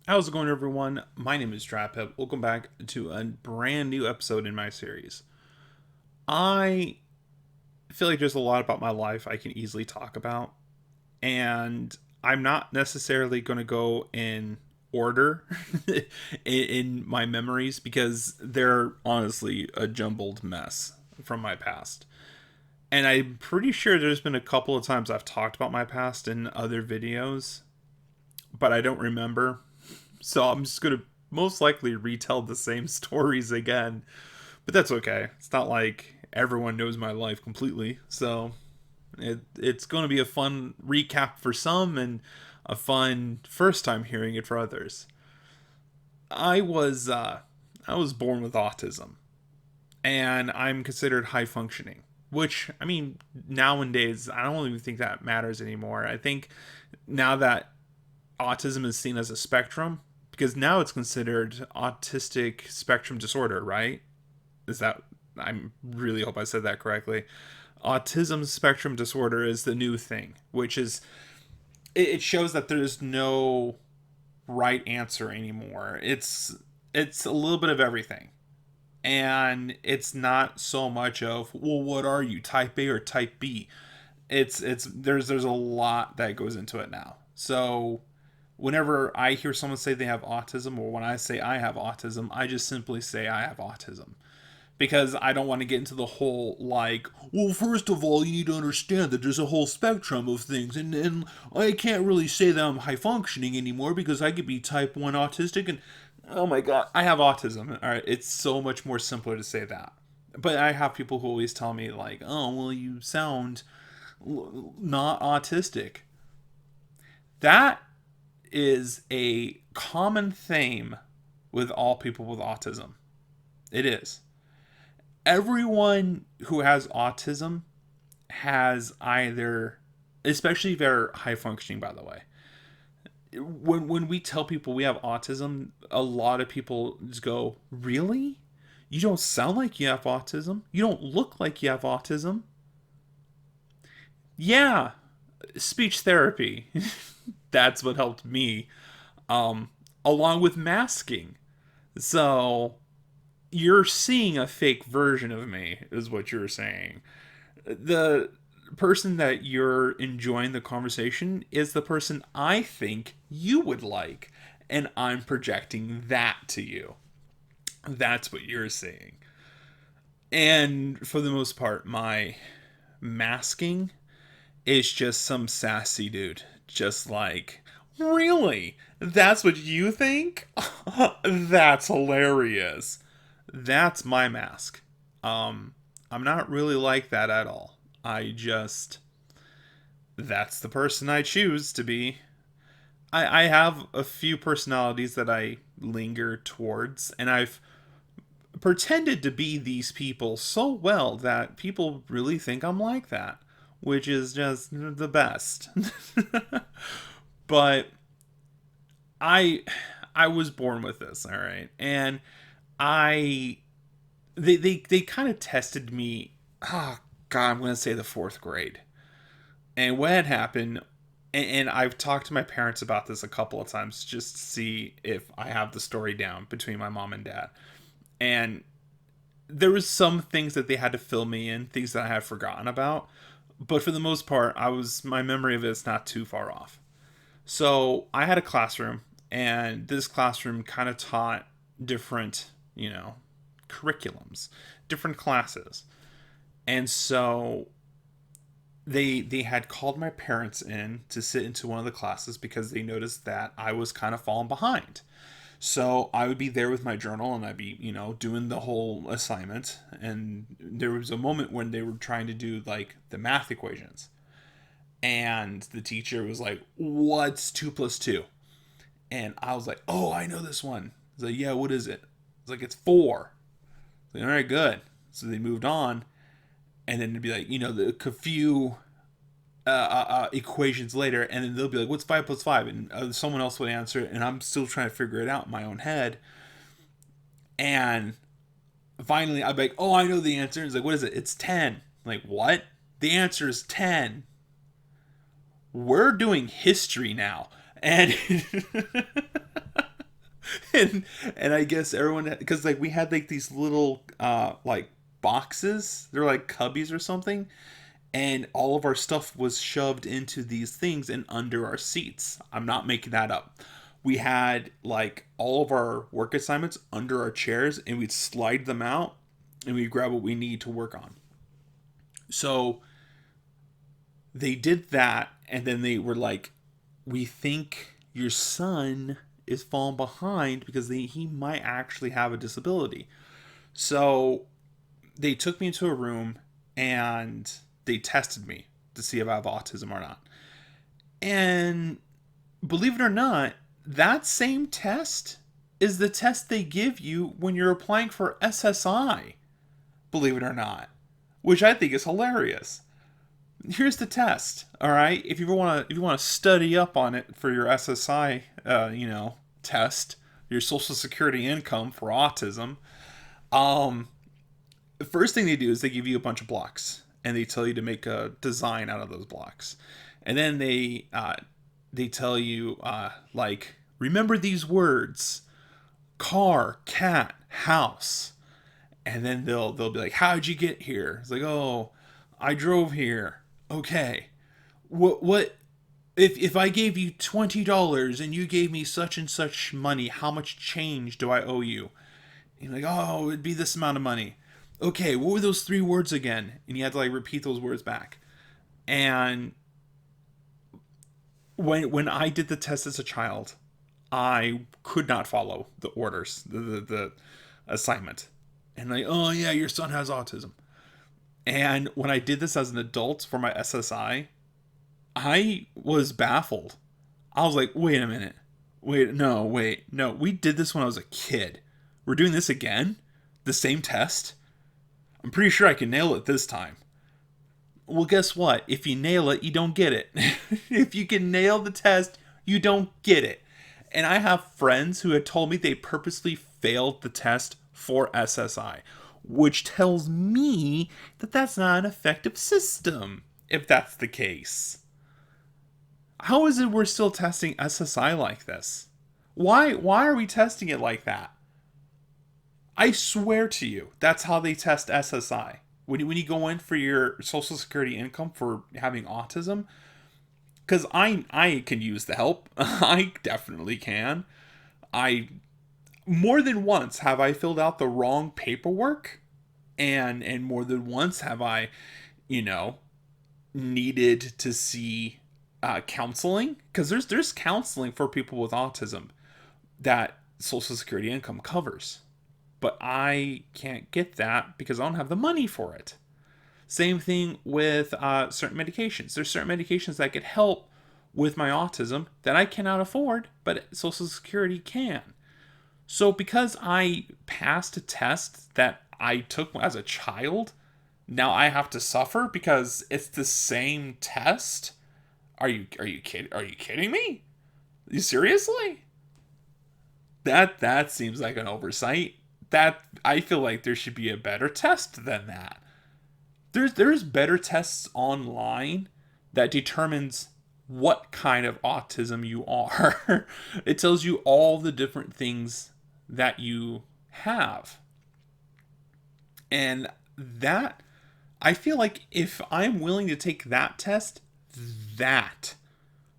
How's it going, everyone? My name is DrapPep. Welcome back to a brand new episode in my series. I feel like there's a lot about my life I can easily talk about, and I'm not necessarily going to go in order in my memories because they're honestly a jumbled mess from my past. And I'm pretty sure there's been a couple of times I've talked about my past in other videos, but I don't remember. So I'm just gonna most likely retell the same stories again. But that's okay. It's not like everyone knows my life completely. So it's going to be a fun recap for some and a fun first time hearing it for others. I was uh, I was born with autism, and I'm considered high functioning. Which I mean, nowadays I don't even think that matters anymore. I think now that autism is seen as a spectrum, because now it's considered autistic spectrum disorder, right? Is that I really hope I said that correctly. Autism spectrum disorder is the new thing, which is it shows that there's no right answer anymore. It's a little bit of everything. And it's not so much of, well, what are you, type A or type B? It's there's a lot that goes into it now. So whenever I hear someone say they have autism, or when I say I have autism, I just simply say I have autism, because I don't want to get into the whole, like, well, first of all, you need to understand that there's a whole spectrum of things, and I can't really say that I'm high functioning anymore because I could be type 1 autistic, and oh my god, I have autism. All right, it's so much more simpler to say that. But I have people who always tell me, like, oh, well, you sound not autistic. That is a common theme with all people with autism. It is. Everyone who has autism has either, especially if they're high functioning, by the way. When we tell people we have autism, a lot of people just go, really? You don't sound like you have autism. You don't look like you have autism. Yeah, speech therapy. That's what helped me, along with masking. So you're seeing a fake version of me, is what you're saying. The person that you're enjoying the conversation is the person I think you would like, and I'm projecting that to you. That's what you're seeing. And for the most part, my masking is just some sassy dude. Just like, really? That's what you think? That's hilarious. That's my mask. I'm not really like that at all. I just, that's the person I choose to be. I have a few personalities that I linger towards, and I've pretended to be these people so well that people really think I'm like that, which is just the best. But I I was born with this, all right. And I they kind of tested me. Oh god, I'm going to say the 4th grade. And when it happened, and I've talked to my parents about this a couple of times just to see if I have the story down between my mom and dad. And there was some things that they had to fill me in, things that I had forgotten about. But for the most part, my memory of it is not too far off. So I had a classroom, and this classroom kind of taught different, curriculums, different classes. And so they had called my parents in to sit into one of the classes because they noticed that I was kind of falling behind. So I would be there with my journal, and I'd be, doing the whole assignment. And there was a moment when they were trying to do like the math equations. And the teacher was like, "What's 2 plus 2?" And I was like, "Oh, I know this one." He's like, "Yeah, what is it?" It's like, "It's 4." Like, all right, good. So they moved on. And then it'd be like, a few equations later, and then they'll be like, "What's 5 plus 5?" And someone else would answer it, and I'm still trying to figure it out in my own head. And finally, I'd be like, "Oh, I know the answer." And it's like, "What is it?" "It's 10." I'm like, "What?" "The answer is 10." We're doing history now. And and and I guess everyone, because like we had like these little like boxes, they're like cubbies or something, and all of our stuff was shoved into these things and under our seats. I'm not making that up. We had like all of our work assignments under our chairs, and we'd slide them out and we'd grab what we need to work on. So they did that, and then they were like, we think your son is falling behind because he might actually have a disability. So they took me into a room and they tested me to see if I have autism or not. And believe it or not, that same test is the test they give you when you're applying for SSI. Believe it or not, which I think is hilarious. Here's the test. All right, if you want to study up on it for your SSI, test, your Social Security income for autism. The first thing they do is they give you a bunch of blocks and they tell you to make a design out of those blocks, and then they tell you like, remember these words: car, cat, house. And then they'll be like, how'd you get here? It's like, oh, I drove here. Okay. What if I gave you $20 and you gave me such and such money, how much change do I owe you? And you're like, oh, it'd be this amount of money. Okay, what were those three words again? And you had to like repeat those words back. And when I did the test as a child, I could not follow the orders, the assignment. And like, oh yeah, your son has autism. And when I did this as an adult for my SSI, I was baffled. I was like, wait a minute. Wait, no. We did this when I was a kid. We're doing this again? The same test? I'm pretty sure I can nail it this time. Well, guess what? If you nail it, you don't get it. If you can nail the test, you don't get it. And I have friends who had told me they purposely failed the test for SSI, which tells me that that's not an effective system, if that's the case. How is it we're still testing SSI like this? Why are we testing it like that? I swear to you, that's how they test SSI. When you go in for your Social Security income for having autism, because I can use the help. I definitely can. I more than once have I filled out the wrong paperwork, and more than once have I, needed to see counseling, because there's counseling for people with autism that Social Security income covers, but I can't get that because I don't have the money for it. Same thing with certain medications. There's certain medications that could help with my autism that I cannot afford, but Social Security can. So because I passed a test that I took as a child, now I have to suffer because it's the same test? Are you kidding? Are you kidding me? You seriously? That seems like an oversight. That I feel like there should be a better test than that. There's better tests online that determines what kind of autism you are. It tells you all the different things that you have. And that, I feel like if I'm willing to take that test, that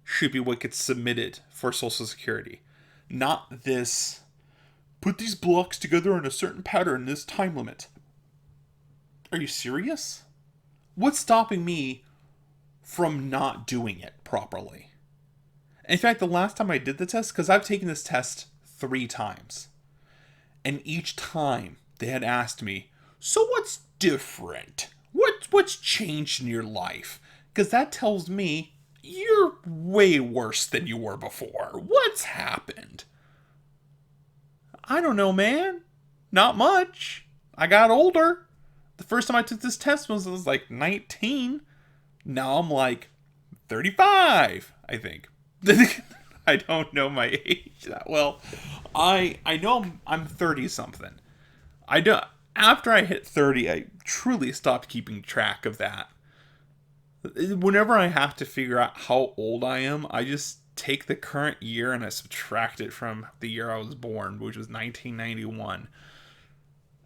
should be what gets submitted for Social Security. Not this, put these blocks together in a certain pattern, this time limit. Are you serious? What's stopping me from not doing it properly? In fact, the last time I did the test, because I've taken this test 3 times, and each time they had asked me, so what's different? What's changed in your life? Because that tells me you're way worse than you were before. What's happened? I don't know, man. Not much. I got older. The first time I took this test was like 19. Now I'm like 35, I think. I don't know my age that well. I know I'm 30 something. I don't. After I hit 30, I truly stopped keeping track of that. Whenever I have to figure out how old I am, I just take the current year and I subtract it from the year I was born, which was 1991.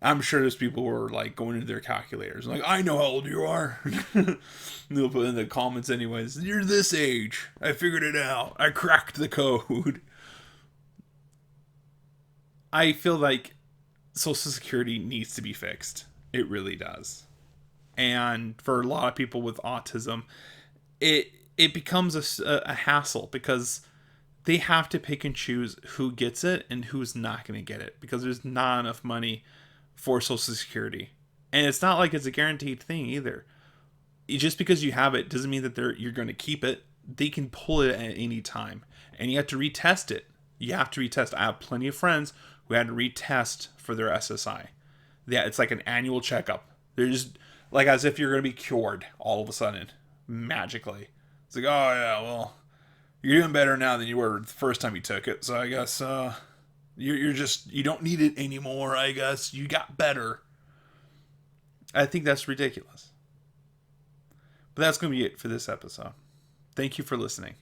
I'm sure there's people who are like going into their calculators, like, I know how old you are. They'll put in the comments anyways, you're this age. I figured it out. I cracked the code. I feel like Social Security needs to be fixed. It really does. And for a lot of people with autism, it becomes a hassle because they have to pick and choose who gets it and who's not going to get it because there's not enough money for Social Security. And it's not like it's a guaranteed thing either. Just because you have it doesn't mean that you're going to keep it. They can pull it at any time. And you have to retest it. You have to retest. I have plenty of friends who had to retest for their SSI. Yeah, it's like an annual checkup. They're just like as if you're going to be cured all of a sudden, magically. It's like, oh yeah, well, you're doing better now than you were the first time you took it. So I guess you're just, you don't need it anymore. I guess you got better. I think that's ridiculous. But that's going to be it for this episode. Thank you for listening.